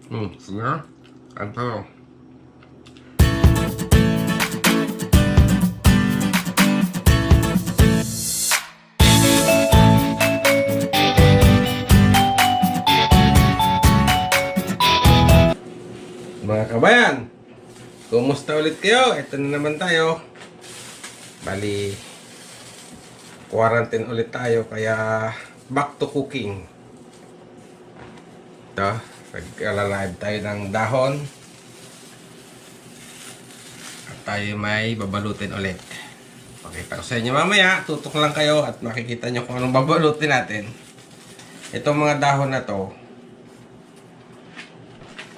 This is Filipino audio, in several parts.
Sige na. Ano? Mga kabayan, kumusta ulit kayo? Ito na naman tayo. Bali, quarantine ulit tayo, kaya back to cooking. Ito, nag-live tayo ng dahon. At tayo may babalutin ulit. Pakita ko sa inyo mamaya, tutok lang kayo at makikita nyo kung anong babalutin natin. Itong mga dahon na to,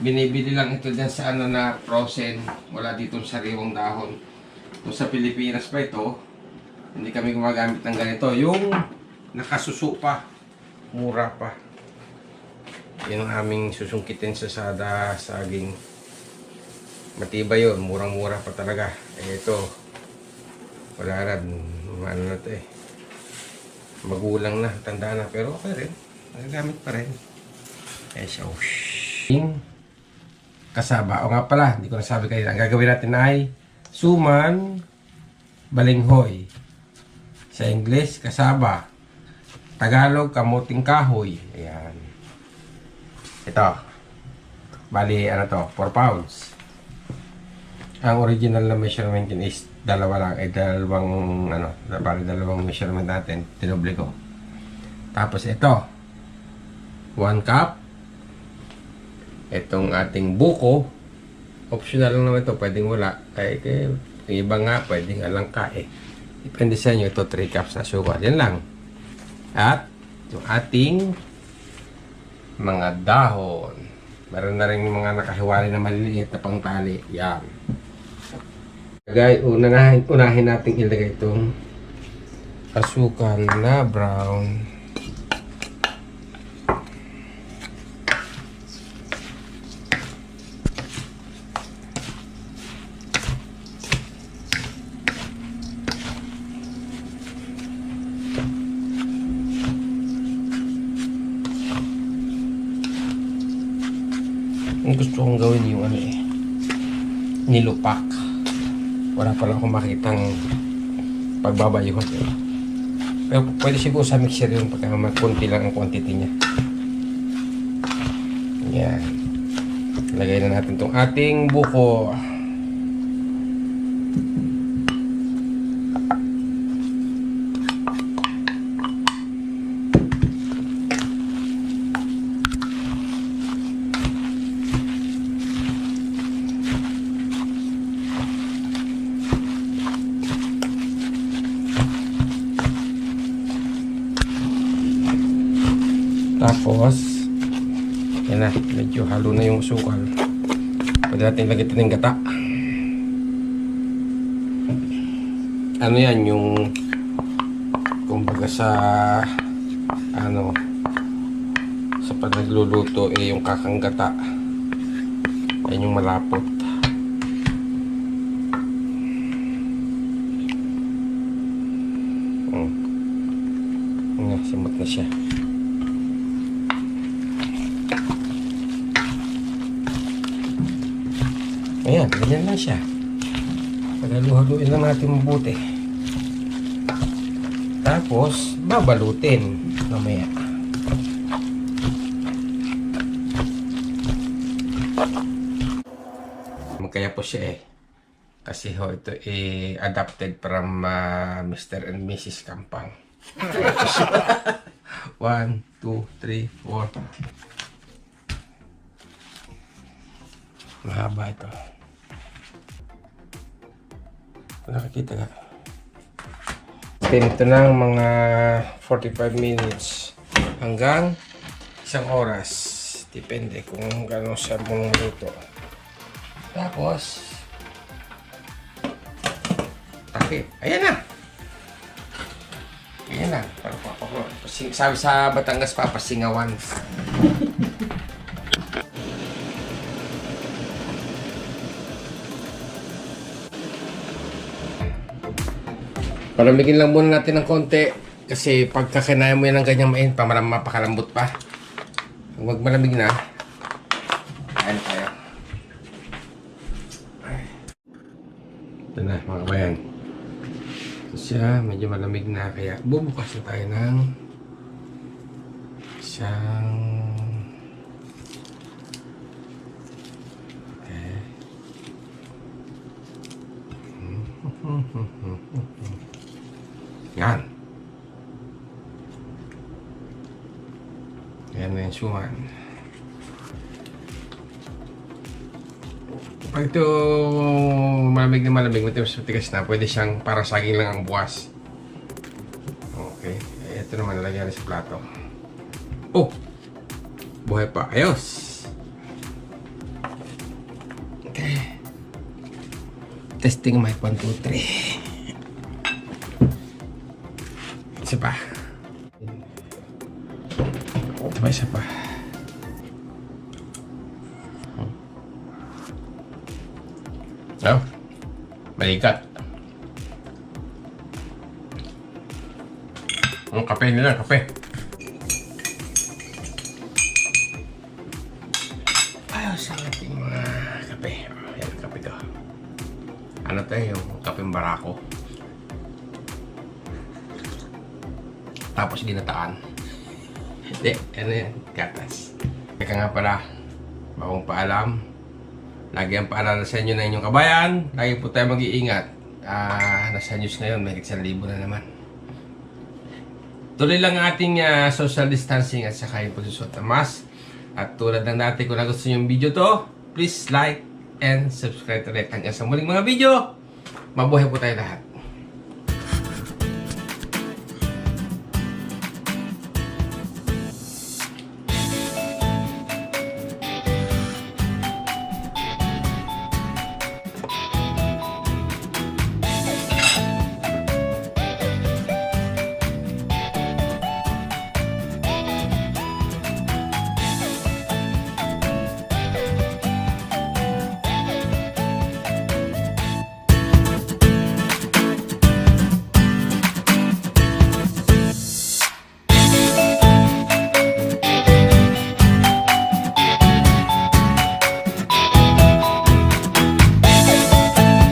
binibili lang ito dyan sa ano na frozen. Wala dito sariwang dahon. Kung sa Pilipinas pa ito, hindi kami gumagamit ng ganito. Yung nakasuso pa, mura pa. Yan ang aming susungkitin sa sada, saging. Matibay yun, murang-mura pa talaga. Eh ito, wala na, ano na ito eh. Magulang na, tanda na, pero okay rin. Nagagamit pa rin. Eh siya, kasaba. O nga pala, hindi ko nasabi kayo. Ang gagawin natin ay suman balinghoy. Sa English, kasaba. Tagalog, kamuting kahoy. Ayan. Ito. Bali, ano to? 4 pounds. Ang original na measurement din is dalawa lang. Dalawang, ano, bali dalawang measurement natin. Tinoble ko. Tapos ito. 1 cup. Itong ating buko, optional lang naman ito, pwedeng wala. Kaya yung iba nga, pwedeng alangka eh. Depende sa inyo, ito 3 cups na sugar. Yan lang. At yung ating mga dahon. Meron na rin yung mga nakahiwalay na maliliit na pangtali. Yan. Guys, unahin natin ilagay itong asukal na brown. Ang gusto kong gawin yung ano eh, nilupak. Wala pala akong makitang pagbabayuhan eh. Pero pwede siguro sa mixer yun pagka magkunti lang ang quantity niya. Yan. Lagay na natin itong ating buko. Tapos, yan na, medyo halo na yung sukal. Pwede natin lagyan ito ng gata. Ano yan, yung kumbaga sa ano, sa pag nagluluto eh yung kakang gata. Yan yung malapot. Simot na siya. Ayan, ganyan lang siya. Paghaluhaluin lang natin mabuti. Tapos, babalutin mamaya. Kaya po siya eh. Kasi ho, ito eh, adapted from Mr. and Mrs. Kampang. 1, 2, 3, 4. Mahaba ito. Nakakita ka. Ito ng mga 45 minutes hanggang 1 oras. Depende kung gano'n siya mong luto. Tapos, takip. Ayan na. Ayan na. Sabi sa Batangas, papasingawan. Palamigin lang muna natin ng konti kasi pagkakinaya mo yan ng ganyang main, mapakalambot pa. Huwag malamig na. Kain tayo. Ito na mga kabayan. So siya, medyo malamig na kaya bubukas na tayo ng isang okay. Yan. Yan na yung suman. Pag ito malamig na malamig, matigas na, pwede siyang para saging lang ang buwas. Okay. Ito naman, nalagyan na sa plato. Oh! Buhay pa. Ayos! Okay. Testing mic 1, 2, 3. Isa pa. Isa pa. Oh, balikat. Ang kape nila, kape. Ayos ang ating mga kape. Oh, yan, kape ko. Ano to yung kapeng barako. Tapos ginataan. Hindi, ano yan, gatas. Teka nga pala, bagong paalam. Lagi ang paalala sa inyo na inyong kabayan. Lagi po tayo mag-iingat. Nasa news ngayon, may 1,000 na naman. Tuloy lang ang ating social distancing at saka yung pagsusot ng mask. At tulad ng dati, kung nagustuhan yung video to, please like and subscribe ulit hanggang sa muling mga video. Mabuhay po tayo lahat.